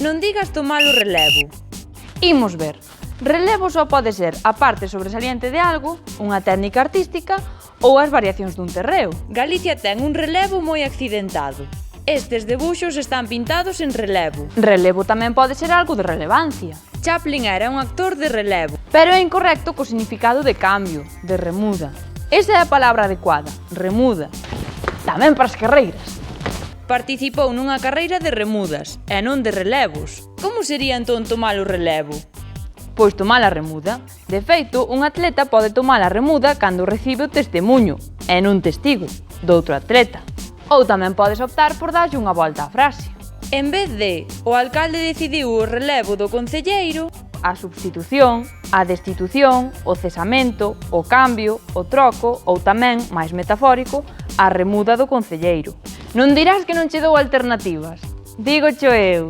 Non digas tomar o relevo. Imos ver. Relevo só pode ser a parte sobresaliente de algo, unha técnica artística ou as variacións dun terreo. Galicia ten un relevo moi accidentado. Estes debuxos están pintados en relevo. Relevo tamén pode ser algo de relevancia. Chaplin era un actor de relevo. Pero é incorrecto co significado de cambio, de remuda. Esa é a palabra adecuada, remuda. Tamén para as carreiras. Participou nunha carreira de remudas, e non de relevos. Como sería entón tomar o relevo? Pois tomar a remuda. De feito, un atleta pode tomar a remuda cando recibe o testemunho, e non testigo, doutro atleta. Ou tamén podes optar por darlle unha volta á frase. En vez de o alcalde decidiu o relevo do concelleiro, A substitución, a destitución, o cesamento, o cambio, o troco ou tamén, máis metafórico, a remuda do concelleiro. Non dirás que non che dou alternativas. Dígocho eu.